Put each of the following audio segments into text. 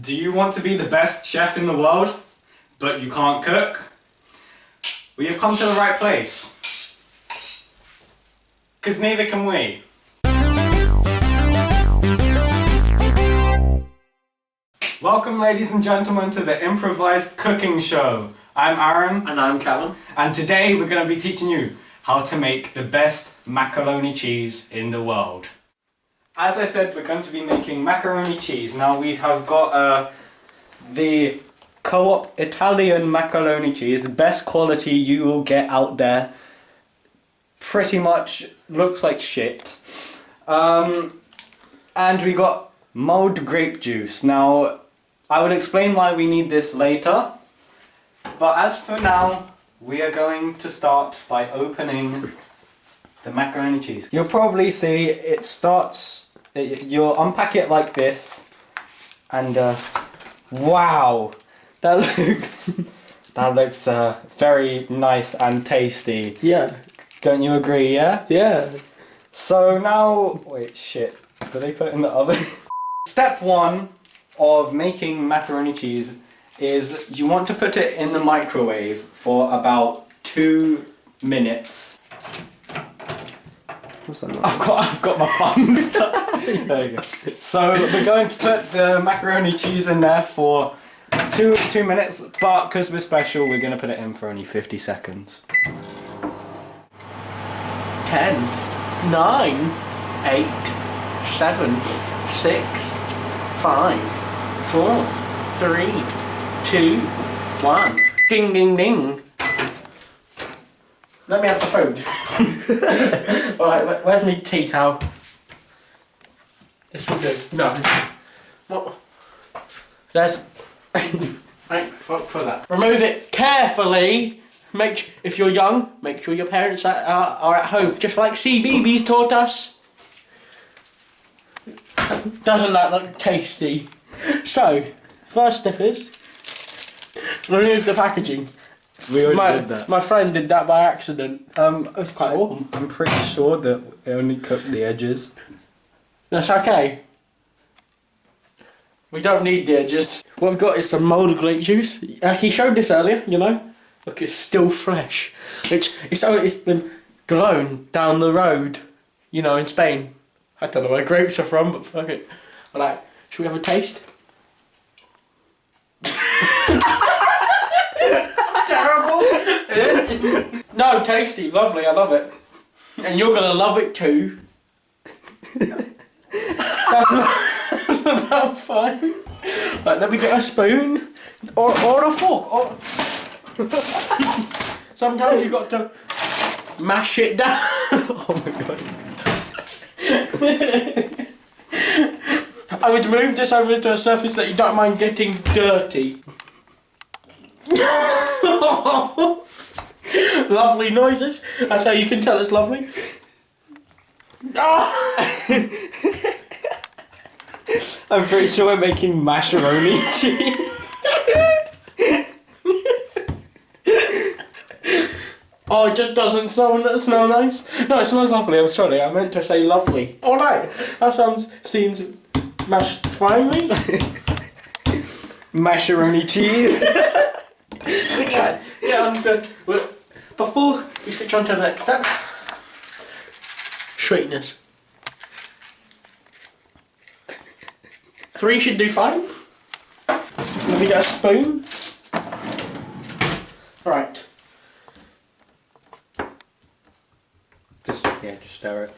Do you want to be the best chef in the world, but you can't cook? We have come to the right place. Because neither can we. Welcome, ladies and gentlemen, to the Improvised Cooking Show. I'm Aaron. And I'm Callum. And today we're going to be teaching you how to make the best macaroni cheese in the world. As I said, we're going to be making macaroni cheese. Now we have got the Co-op Italian macaroni cheese, the best quality you will get out there. Pretty much looks like shit. And we got mulled grape juice. Now, I will explain why we need this later. But as for now, we are going to start by opening the macaroni cheese. You'll probably see it starts, you'll unpack it like this, and wow, that looks very nice and tasty. Yeah. Don't you agree, yeah? Yeah. So now, wait, shit, did they put it in the oven? Step 1 of making macaroni cheese is you want to put it in the microwave for about 2 minutes. What's that? I've got my thumbs. There you go. So we're going to put the macaroni cheese in there for 2 minutes, but because we're special, we're going to put it in for only 50 seconds. 10, 9, 8, 7, 6, 5, 4, 3, 2, 1. Ding, ding, ding. Let me have the food. Alright, where's my tea towel? This will do. No. What? There's... Right, for that. Remove it carefully. If you're young, make sure your parents are at home. Just like CBeebies taught us. Doesn't that look tasty? So, first step is remove the packaging. We already did that. My friend did that by accident. It was quite warm. I'm pretty sure that it only cooked the edges. That's okay. We don't need the edges. What we've got is some mulled grape juice. He showed this earlier, you know. Look, it's still fresh. It's been grown down the road, you know, in Spain. I don't know where grapes are from, but fuck it. Alright, should we have a taste? Terrible. No, tasty, lovely, I love it. And you're gonna love it too. That's about fine. Right, then we get a spoon or a fork. Sometimes you've got to mash it down. Oh my god. I would move this over to a surface that you don't mind getting dirty. Lovely noises. That's how you can tell it's lovely. I'm pretty sure we're making macaroni cheese. Oh, it just doesn't smell nice. No, it smells lovely. I'm sorry, I meant to say lovely. All right, that seems mashed finely. Macaroni cheese. Yeah, I'm good. Before we switch on to the next step, sweetness. 3 should do fine. Let me get a spoon. Right. Just stir it.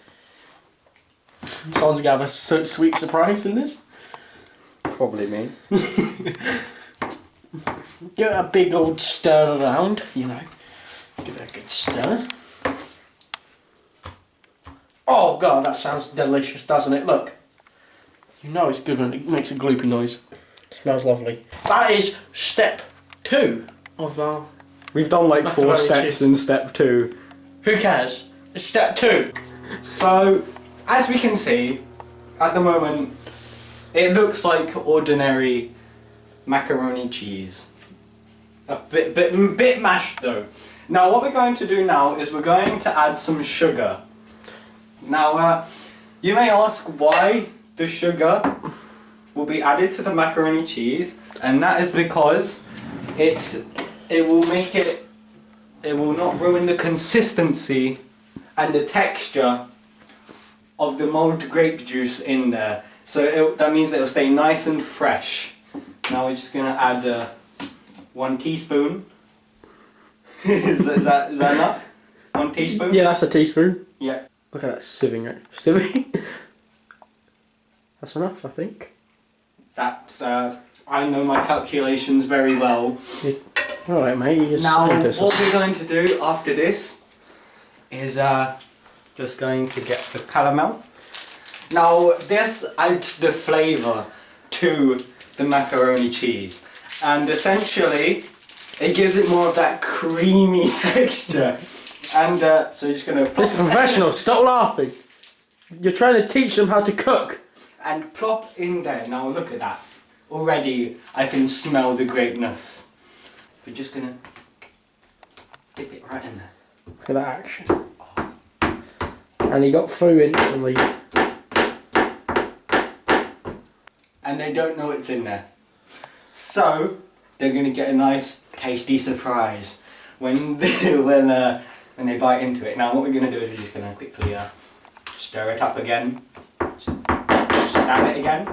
Someone's gonna have a sweet surprise in this. Probably me. Give it a big old stir around, you know. Give it a good stir. Oh god, that sounds delicious, doesn't it? Look. You know it's good when it makes a gloopy noise. Smells lovely. That is step 2 of our... We've done like 4 steps in step 2. Who cares? It's step 2. So, as we can see, at the moment, it looks like ordinary macaroni cheese. A bit mashed though. Now what we're going to do now is we're going to add some sugar. Now, you may ask why the sugar. will be added to the macaroni cheese, and that is because it will make it will not ruin the consistency and the texture of the mulled grape juice in there. So that means it will stay nice and fresh. Now we're just gonna add 1 teaspoon. is that enough? 1 teaspoon? Yeah, that's a teaspoon. Yeah. Look at that sieving, right? Sieving. That's enough, I think. That's I know my calculations very well. Alright, mate, you're a Now, scientist. what we're going to do after this is just going to get the caramel. Now, this adds the flavour to the macaroni cheese, and essentially it gives it more of that creamy texture. And so you're just going to... This is professional, stop laughing. You're trying to teach them how to cook. And plop in there. Now look at that. Already I can smell the greatness. We're just going to dip it right in there. Look at that action. And he got through instantly. And they don't know it's in there. So they're going to get a nice tasty surprise when they bite into it. Now what we're going to do is we're just going to quickly stir it up again. Stab it again.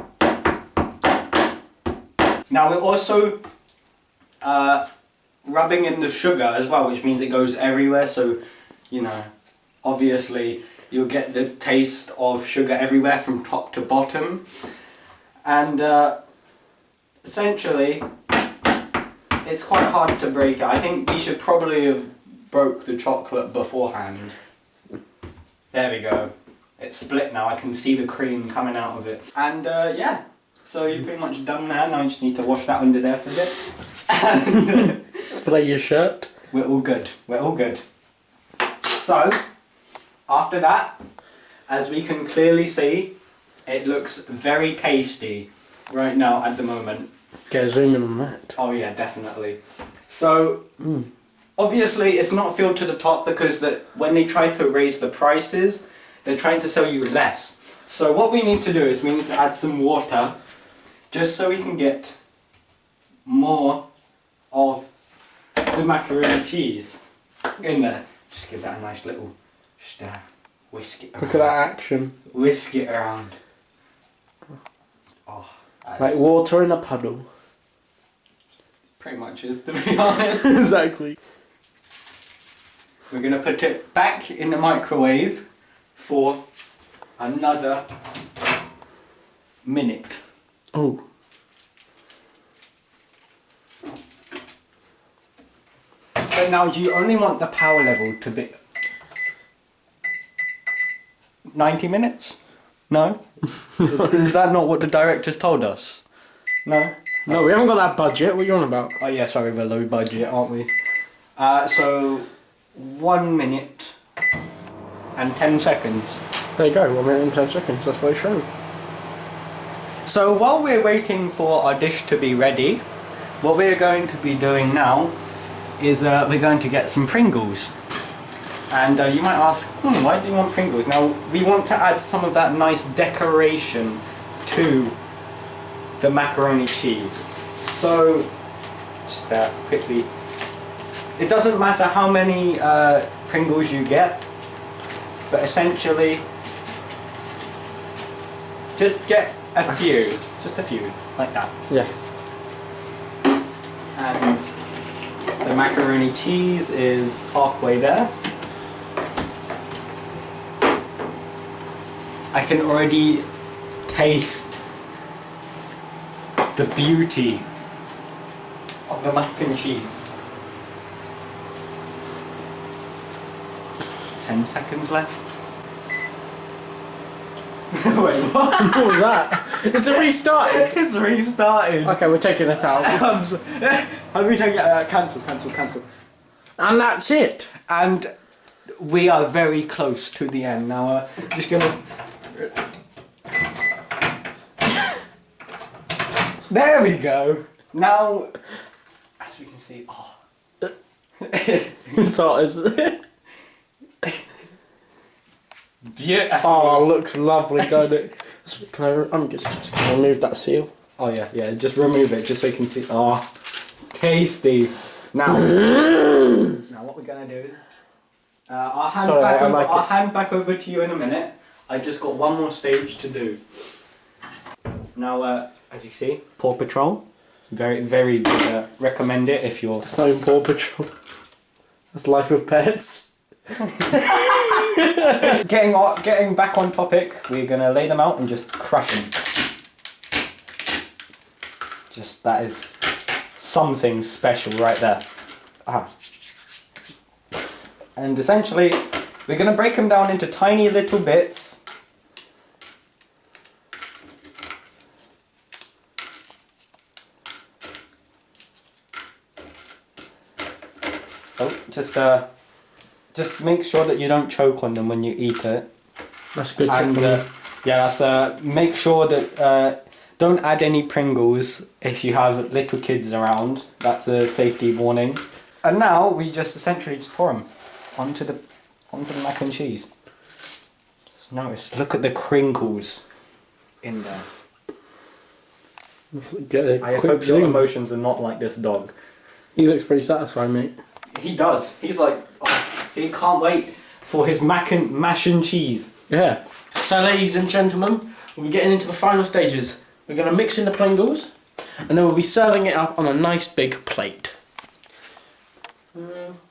Now we're also rubbing in the sugar as well, which means it goes everywhere. So, you know, obviously you'll get the taste of sugar everywhere from top to bottom. And essentially, it's quite hard to break it. I think we should probably have broke the chocolate beforehand. There we go. It's split now. I can see the cream coming out of it. And yeah, so you're pretty much done now. Now you just need to wash that under there for a bit. And spray your shirt. We're all good. We're all good. So, after that, as we can clearly see, it looks very tasty right now at the moment. Get a zoom in on that. Oh yeah, definitely. So, obviously it's not filled to the top because when they try to raise the prices, they're trying to sell you less. So what we need to do is we need to add some water just so we can get more of the macaroni cheese in there. Just give that a nice little, just whisk it around. Look at that action. Whisk it around. Oh, like water in a puddle. Pretty much is, to be honest. Exactly. We're going to put it back in the microwave for another minute. Oh. But now you only want the power level to be 90 minutes? No? Is that not what the directors told us? No? No, we haven't got that budget. What are you on about? Oh yeah, sorry, we're low budget, aren't we? So 1 minute and 10 seconds. There you go, 1 minute and 10 seconds. That's what it's showing. So while we're waiting for our dish to be ready, what we're going to be doing now is we're going to get some Pringles. And you might ask, why do you want Pringles? Now, we want to add some of that nice decoration to the macaroni cheese. So, just quickly, it doesn't matter how many Pringles you get, but essentially, just get a few, just a few, like that. Yeah. And the macaroni cheese is halfway there. I can already taste the beauty of the mac and cheese. 10 seconds left. Wait, what? What was that? Is it restarted? It's restarted. Okay, we're taking it out. How do we take it? Cancel. And that's it. And we are very close to the end now. Just gonna. There we go. Now, as we can see, It's hot, isn't it? beautiful. Oh, looks lovely, doesn't it? Can I'm just gonna remove that seal. Oh yeah, yeah. Just remove it, just so you can see. Oh, tasty. Now, now what we're gonna do? I'll hand back over to you in a minute. I just got one more stage to do. Now, as you see, Paw Patrol. Very, very good. Recommend it if you're. That's not even Paw Patrol. That's Life of Pets. Getting back on topic, we're gonna lay them out and just crush them. Just that is something special right there. Ah. And essentially, we're gonna break them down into tiny little bits. Oh, just make sure that you don't choke on them when you eat it. That's a good And tip. yeah, that's make sure that don't add any Pringles if you have little kids around. That's a safety warning. And now we just essentially just pour them onto the mac and cheese. Just notice, look at the crinkles in there. I hope your emotions are not like this dog. He looks pretty satisfied, mate. He does. He's like, oh, he can't wait for his mash and cheese. Yeah. So, ladies and gentlemen, we're getting into the final stages. We're going to mix in the Pringles, and then we'll be serving it up on a nice big plate.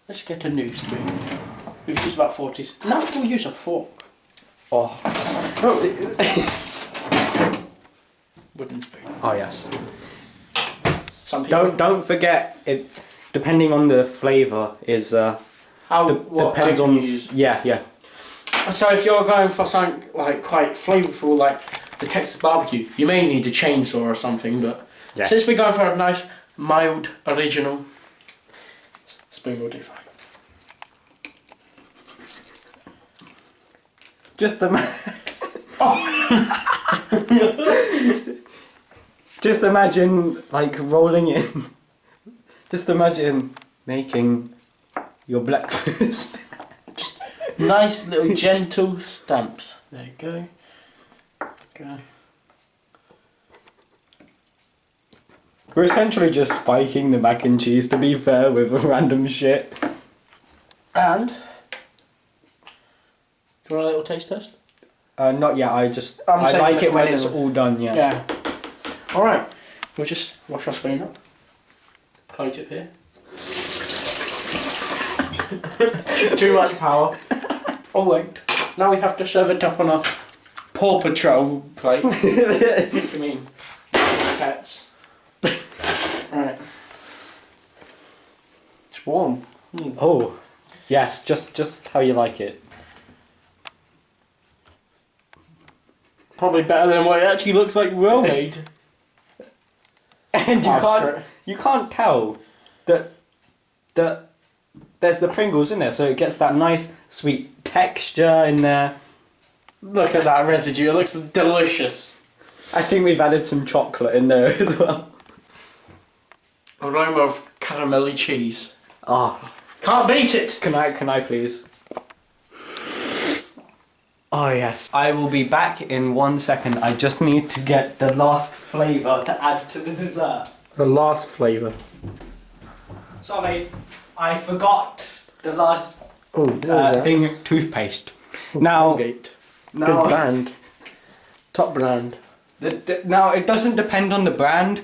Let's get a new spoon. We've used about 40. Now we'll use a fork. Oh. Wooden spoon. Oh yes. Some people Don't forget it. Depending on the flavour is depends on you use. yeah. So if you're going for something like quite flavourful, like the Texas barbecue, you may need a chainsaw or something. But yeah. since we're going for a nice, mild, original spoon, will do fine. Just imagine like rolling in. Just imagine making your breakfast. Just nice little gentle stamps. There you go. Okay. We're essentially just spiking the mac and cheese, to be fair, with random shit. And do you want a little taste test? Not yet. I like it when it's all done. Yeah. Yeah. All right. We'll just wash our spoon up. Float it here. Too much power. Oh wait. Now we have to serve it up on a Paw Patrol plate. What do you mean? Pets. Alright. It's warm. Oh, yes. Just how you like it. Probably better than what it actually looks like well made. And you can't tell that there's the Pringles in there, so it gets that nice sweet texture in there. Look at that residue, it looks delicious. I think we've added some chocolate in there as well. Aroma of caramelly cheese. Ah, Can't beat it! can I please? Oh yes. I will be back in 1 second. I just need to get the last flavour to add to the dessert. The last flavour. Sorry, I forgot the last Oh, what is that? thing, toothpaste. Oh, Now, Colgate. now, Good brand. Top brand. now it doesn't depend on the brand.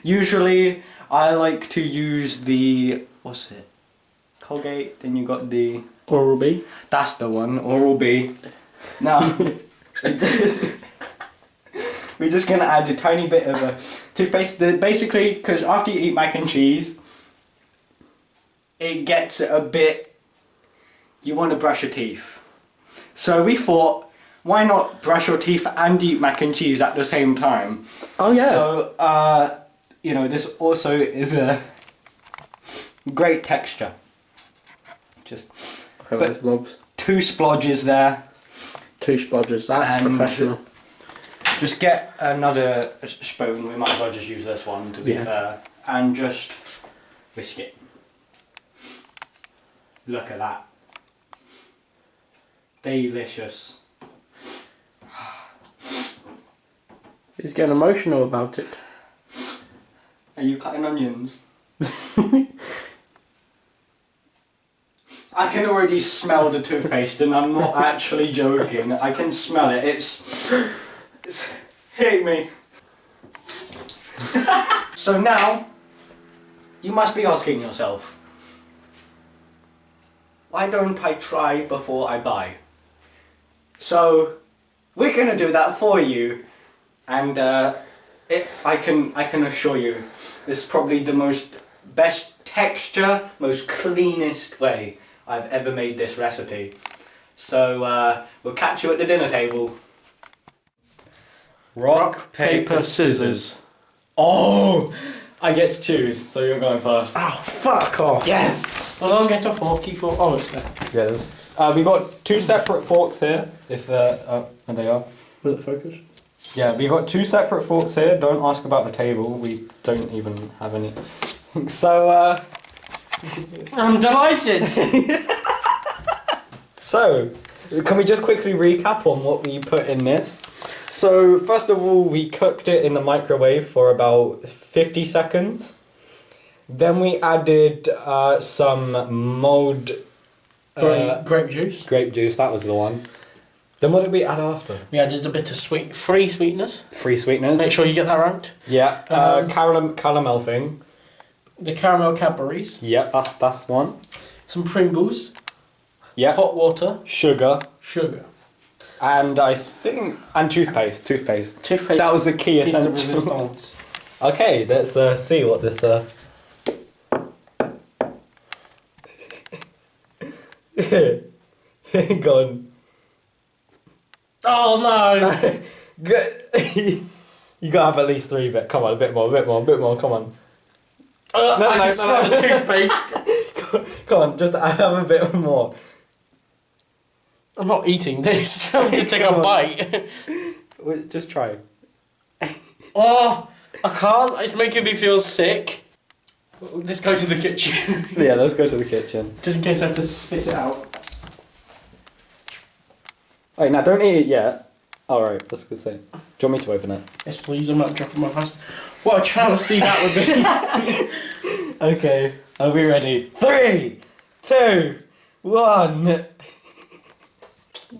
Usually I like to use the, what's it? Colgate, then you got the... Oral-B. That's the one, Oral-B. Now, we're just going to add a tiny bit of a toothpaste. Basically, because after you eat mac and cheese, it gets a bit... You want to brush your teeth. So we thought, why not brush your teeth and eat mac and cheese at the same time? Oh yeah. So, you know, this also is a great texture. Just Okay, those blobs. 2 splodges there. 2 splodges, that's And professional. Just get another spoon, we might as well just use this one to be fair, and just whisk it. Look at that. Delicious. He's getting emotional about it. Are you cutting onions? I can already smell the toothpaste and I'm not actually joking. I can smell it. It's hitting me. So now, you must be asking yourself, why don't I try before I buy? So, we're gonna do that for you. And I can assure you, this is probably the best texture, most cleanest way I've ever made this recipe. So we'll catch you at the dinner table. Rock, paper, scissors. Oh! I get to choose, so you're going first. Oh, fuck off. Yes! Well, I'll get a forky for. Oh, it's there. Yes. We got two separate forks here. If and they are. Will it focus? Yeah, we got two separate forks here. Don't ask about the table. We don't even have any. So, I'm delighted. So, can we just quickly recap on what we put in this? So, first of all, we cooked it in the microwave for about 50 seconds. Then we added some mulled grape juice. grape juice. That was the one. Then what did we add after? We added a bit of free sweeteners. Free sweeteners. Make sure you get that right. Yeah. Caramel thing. The caramel Cadbury's. Yeah, that's one. Some Pringles. Yeah. Hot water. Sugar. And I think toothpaste. Toothpaste. That was the key Piece of essential. resistance. Okay, let's see what this. Go on. Oh no! You gotta have at least 3 bit. Come on, a bit more. Come on. I can smell the toothpaste. Come on, just have a bit more. I'm not eating this. I'm gonna take a bite. Wait, just try. Oh, I can't. It's making me feel sick. Let's go to the kitchen. Yeah, let's go to the kitchen. Just in case I have to spit it out. Wait, now don't eat it yet. Alright, that's good to say. Do you want me to open it? Yes, please. I'm not dropping my past. What a travesty that would be. Okay, are we ready? 3, 2, 1.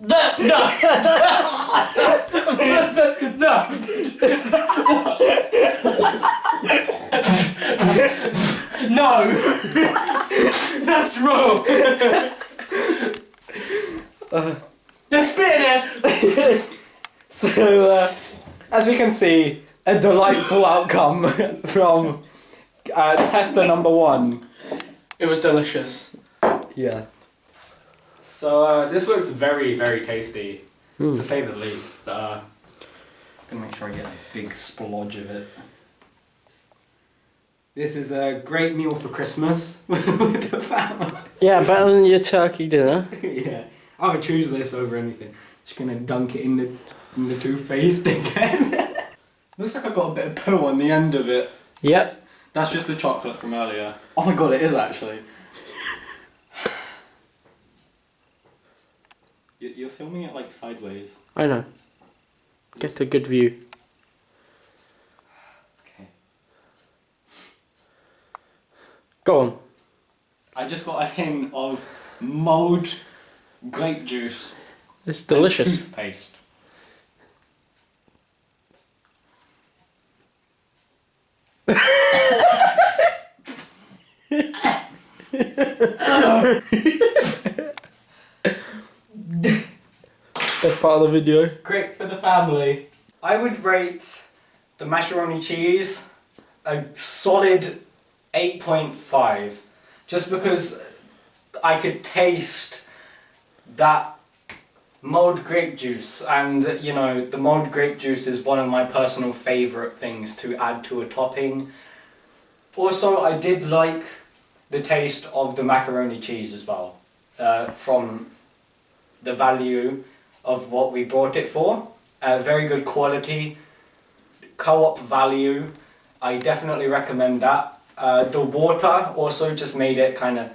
No! No! That's wrong! Just spit in it! So, as we can see, a delightful outcome from tester number 1. It was delicious. Yeah. So, this looks very, very tasty, to say the least. I'm gonna make sure I get a big splodge of it. This is a great meal for Christmas with the family. Yeah, better than your turkey dinner. Yeah, I would choose this over anything. Just gonna dunk it in the toothpaste again. Looks like I've got a bit of poo on the end of it. Yep. That's just the chocolate from earlier. Oh my god, it is actually. You're filming it like sideways. I know. Get a good view. Okay. Go on. I just got a hint of mulled grape juice. It's delicious. And toothpaste. Best part of the video. Great for the family. I would rate the macaroni cheese a solid 8.5. Just because I could taste that mulled grape juice, and you know, the mulled grape juice is one of my personal favourite things to add to a topping. Also, I did like the taste of the macaroni cheese as well, from the value of what we bought it for. Very good quality, co-op value. I definitely recommend that. The water also just made it kind of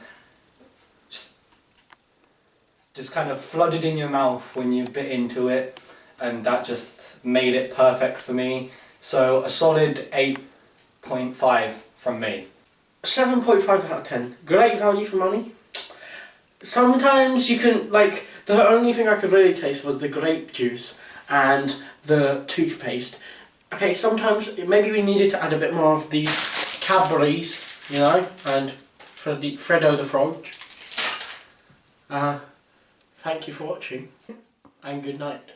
just kind of flooded in your mouth when you bit into it, and that just made it perfect for me. So a solid 8.5 from me. 7.5 out of 10. Great value for money. Sometimes you can, like, the only thing I could really taste was the grape juice and the toothpaste. Okay, sometimes maybe we needed to add a bit more of these Cadbury's, you know, and Freddo the Frog. Thank you for watching, and good night.